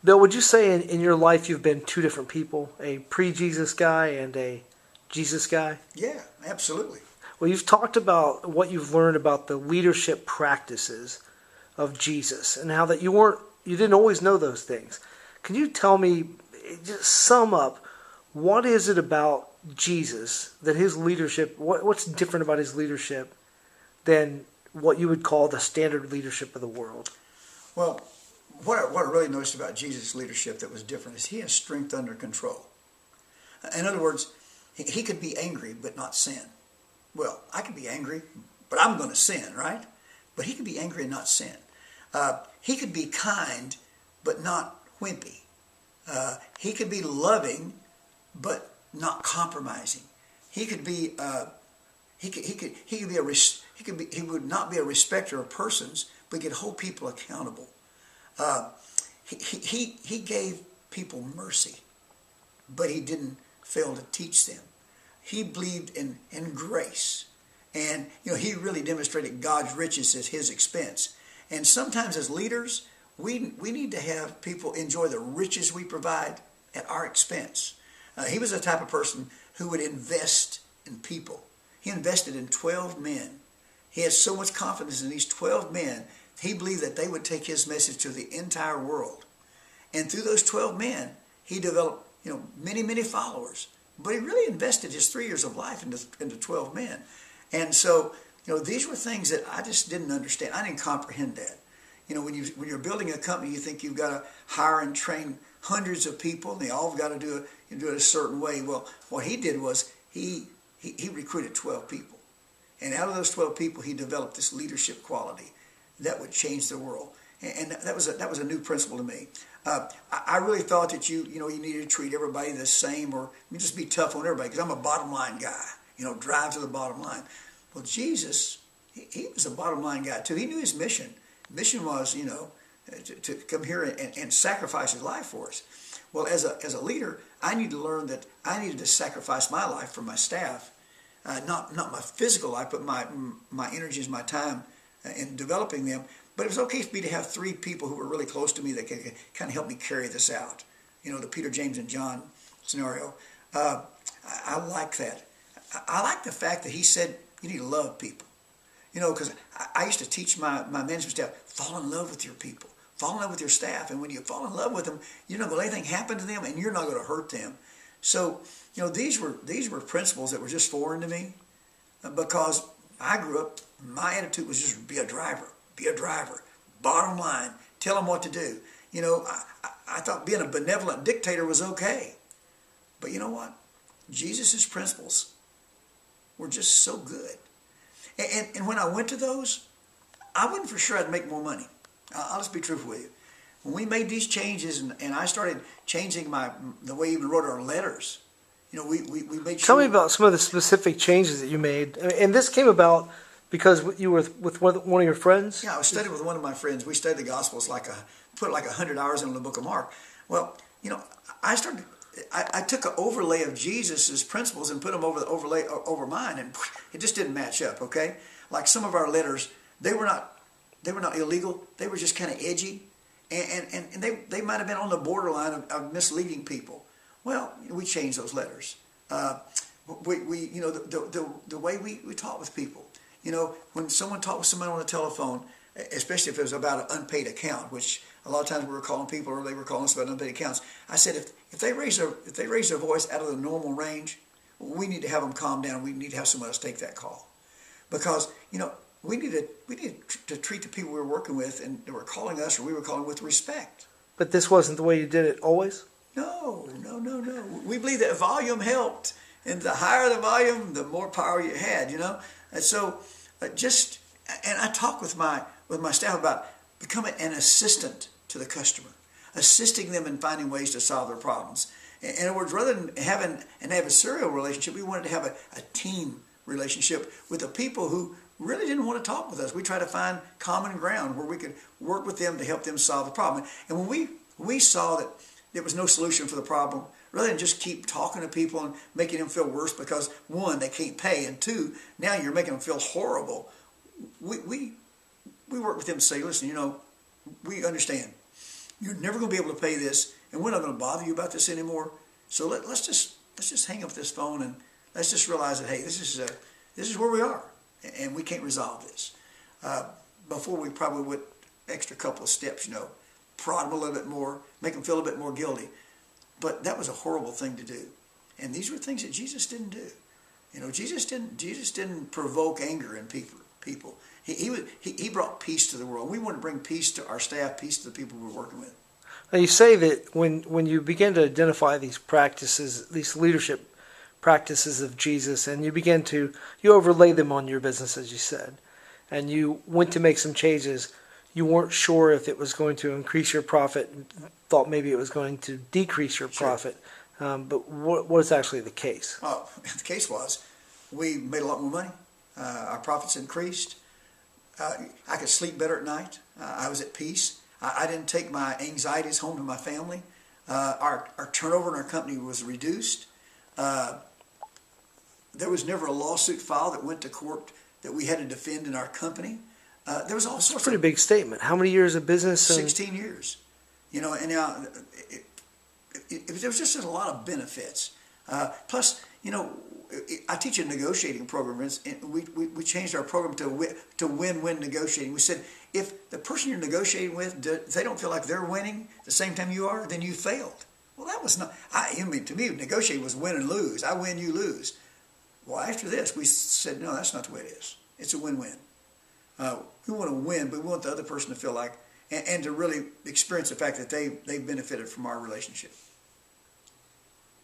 Bill, would you say in your life you've been two different people, a pre-Jesus guy and a Jesus guy? Yeah, absolutely. Well, you've talked about what you've learned about the leadership practices of Jesus and how that you didn't always know those things. Can you tell me, just sum up, what is it about Jesus that his leadership, what's different about his leadership than what you would call the standard leadership of the world? Well, what I really noticed about Jesus' leadership that was different is he has strength under control. In other words, he could be angry but not sin. Well, I could be angry, but I'm going to sin, right? But he could be angry and not sin. He could be kind but not wimpy. He could be loving but not compromising. He could be he would not be a respecter of persons, but he could hold people accountable. He gave people mercy, but he didn't fail to teach them. He believed in grace, and he really demonstrated God's riches at his expense. And sometimes as leaders, we need to have people enjoy the riches we provide at our expense. He was the type of person who would invest in people. He invested in 12 men. He had so much confidence in these 12 men, he believed that they would take his message to the entire world. And through those 12 men, he developed many, many followers. But he really invested his 3 years of life into 12 men. And so, these were things that I just didn't understand. I didn't comprehend that. When you're building a company, you think you've got to hire and train hundreds of people, and they all got to do it a certain way. Well, what he did was he recruited 12 people. And out of those 12 people, he developed this leadership quality that would change the world. And that was a new principle to me. I really thought that you needed to treat everybody the same, or you just be tough on everybody, because I'm a bottom line guy. Drive to the bottom line. Well, Jesus, he was a bottom line guy too. He knew his mission. Mission was, to come here and sacrifice his life for us. Well, as a leader, I need to learn that I needed to sacrifice my life for my staff, not my physical life, but my energies, my time in developing them. But it was okay for me to have 3 people who were really close to me that could kind of help me carry this out. The Peter, James, and John scenario. I like that. I like the fact that he said you need to love people. Because I used to teach my management staff, fall in love with your people. Fall in love with your staff. And when you fall in love with them, you're not going to let anything happen to them, and you're not going to hurt them. So, these were principles that were just foreign to me, because I grew up, my attitude was just be a driver. Be a driver. Bottom line, tell them what to do. I thought being a benevolent dictator was okay. But you know what? Jesus' principles were just so good. And when I went to those, I wasn't for sure I'd make more money. I'll just be truthful with you. When we made these changes and I started changing the way we even wrote our letters, we made sure. Tell me about some of the specific changes that you made. And this came about because you were with one of your friends? Yeah, I was studying with one of my friends. We studied the Gospels put 100 hours into the book of Mark. Well, I took an overlay of Jesus's principles and put them over mine, and it just didn't match up. Okay, like some of our letters, they were not illegal. They were just kind of edgy, and they might have been on the borderline of misleading people. Well, we changed those letters. The way we talk with people. When someone talked with someone on the telephone, especially if it was about an unpaid account, which a lot of times we were calling people or they were calling us about unpaid accounts. I said, if they raise their voice out of the normal range, we need to have them calm down. We need to have someone else take that call, because we need to treat the people we were working with and they were calling us or we were calling with respect. But this wasn't the way you did it always? No. We believe that volume helped, and the higher the volume, the more power you had. And so and I talk with my staff about becoming an assistant to the customer, assisting them in finding ways to solve their problems. In other words, rather than have an adversarial relationship, we wanted to have a team relationship with the people who really didn't want to talk with us. We tried to find common ground where we could work with them to help them solve the problem. And when we saw that there was no solution for the problem, rather than just keep talking to people and making them feel worse because, one, they can't pay, and two, now you're making them feel horrible, we work with them to say, listen, we understand. You're never going to be able to pay this, and we're not going to bother you about this anymore. So let's just hang up this phone and let's just realize that, hey, this is where we are, and we can't resolve this. Before we probably went extra couple of steps, prod them a little bit more, make them feel a bit more guilty. But that was a horrible thing to do, and these were things that Jesus didn't do. Jesus didn't provoke anger in people. He brought peace to the world. We want to bring peace to our staff, peace to the people we're working with. Now you say that when you begin to identify these practices, these leadership practices of Jesus, and you overlay them on your business, as you said, and you went to make some changes, you weren't sure if it was going to increase your profit, and thought maybe it was going to decrease your profit. But what was actually the case? Oh, the case was we made a lot more money. Our profits increased. I could sleep better at night. I was at peace. I didn't take my anxieties home to my family. Our turnover in our company was reduced. There was never a lawsuit filed that went to court that we had to defend in our company. There was all sorts. That's a pretty big statement. How many years of business? 16 years. And now there was just a lot of benefits. Plus, I teach a negotiating program, and we changed our program to win-win negotiating. We said, if the person you're negotiating with, they don't feel like they're winning the same time you are, then you failed. Well, that was not, to me, negotiating was win and lose. I win, you lose. Well, after this, we said, no, that's not the way it is. It's a win-win. We want to win, but we want the other person to feel like, and to really experience the fact that they benefited from our relationship.